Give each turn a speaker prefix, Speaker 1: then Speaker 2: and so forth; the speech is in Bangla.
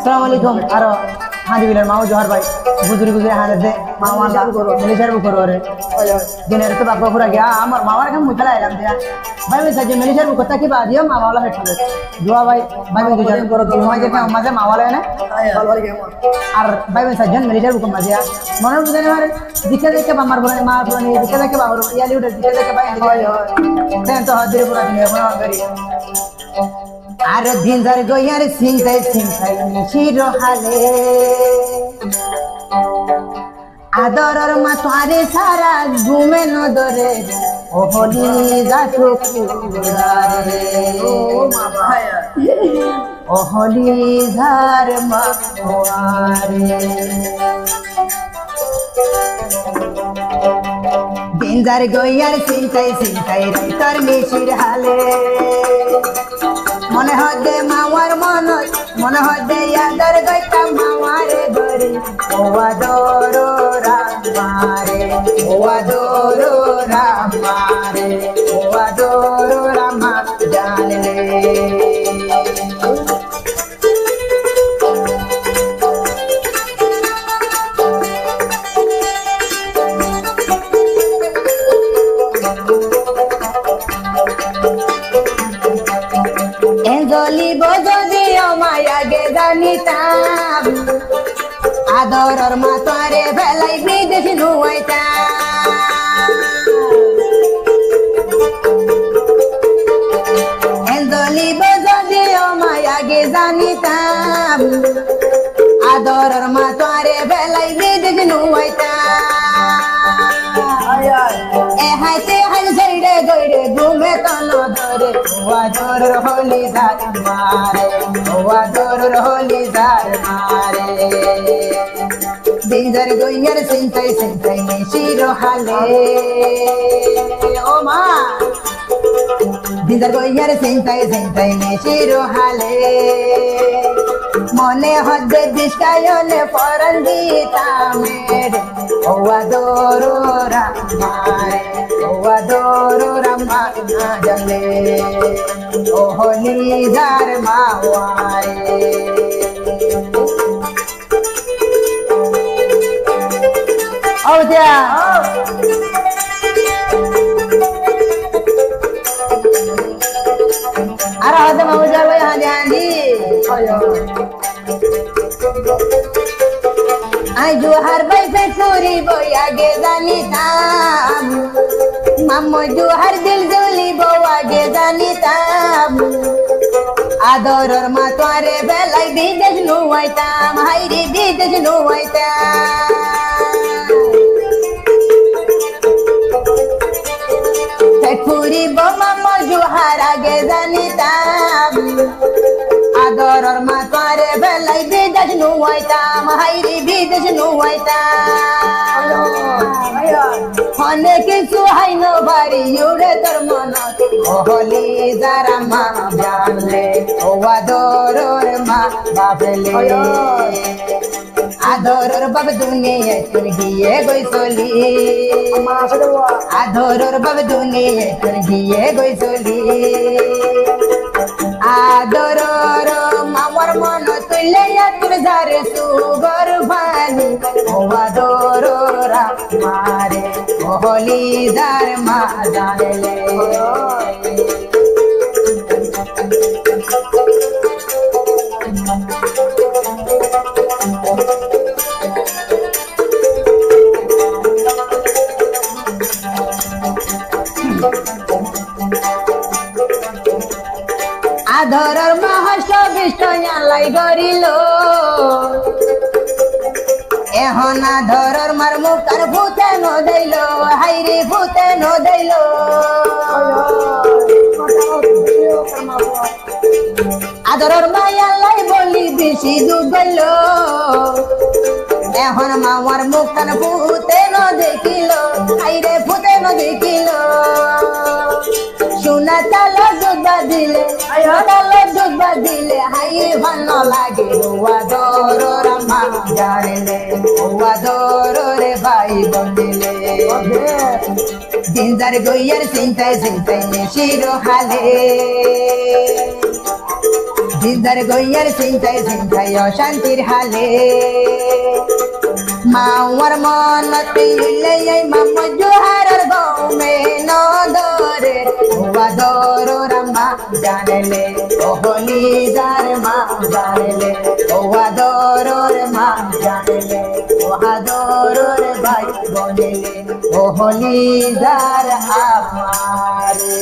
Speaker 1: Assalamualaikum aro handi bilar mau johar bhai bujuri bujuri hane de mama la milishar bu koro re dinar to bakko pura gya amar mawar kam mutala elam dia bhai me saje milishar bu kota ki baad diyo mama wala bethe dua bhai bhai me gujar koro to mai jekna maze mama wala ne bal bal gya ar bhai me saje milishar bu kam dia mono budane mare dikhe dekhe bamar bolane ma bolane dikhe dekhe babar ya liude dikhe dekhe bhai den to hadire pura dine mono gari আর দিনদার গয়ার সিংতাই সিংতাই মিশির হালে আদরর মাতারে সারা ঘুমে নদরে ওহলি যাঠো কুরারে ও মা ভায়া ওহলি ধার মাওয়ারে দিনদার গয়ার সিংতাই সিংতাই রাইতার মিশির হালে মনে হদে মাওয়ার মনত মনে হদে ইয়াদার গইতা মাওয়ারে গরি ও আদরো রামারে ও আদরো রামারে ও আদরো রামা জানলে জানিতাম আদরর মাতারে বেলাই বিদেশ নুয়াইতাম এন্দলি বজদি আমায় আগে জানিতাম আদরর মাতারে বেলাই বিদেশ নুয়াইতাম এ হাইতে হাই ঝইড়ে গইড়ে ঘুমে তন ধরে ওয়াদর হলি জাত মারে ওয়াদর হলি জাত মারে দিনদার গইয়ার সিনতাই সিনতাই মিশির হালে ও মা দিনদার গইয়ার সিনতাই সিনতাই মিশির হালে মনে হদে দিশকায়নে পরন দিতামেরে ও আদর রামারে ও আদর রামা জানলে ও হলি জার মাওয়ারে ও দিয়া ara hade mauja bhai handi handi ai johar bhai pe puri boy age janitam mammo johar dil joli bo age janitam adoror ma tore belai bidesh nuaitam hairi bidesh nuaitam puri bo mammo johar age janitam adoror ma tore belai bidesh nuaitam hairi bidesh nuaitam hone kichu haino bari yude tor monot ohli jara ma janle o adoror ma babele adoror bab duniya tur giye goi soli adoror bab duniya tur giye goi soli adoror mamar mon tulle ya tur jare sugar bani o adoror mare ohli jar ma janele আদরর Mahanta বিষ্ণয়া লাই গরিলো এখন আদরর মার মুখর ভূতে ন দেইলো হাইরে ভূতে ন দেইলো আদরর মায়া লাই বলি বেশি দুগলো এখন মামার মুখর ভূতে ন দেখিলো হাইরে ভূতে ন দেখিলো সোনা তালো দুধবা দিলে তালো দুধবা দিলে হাই ভালো লাগে ওয়া দরো রামা জানলে ওয়া দরো রে ভাই বলিলে দিনদার গইয়ার চিন্তায় চিন্তায় মিশির হালে দিদার গইয়ার চিন্তায় চিন্তায় অশান্তির হালে মাওয়ার মনতে ইলাই মাম জোহারের গৌমে নদরে হুয়া দরো রামা জানলে ওহলি যার মা জানলে ওহা দরোর মা জানলে ওহা দরোর ভাই বনলে ওহলি যার আমারে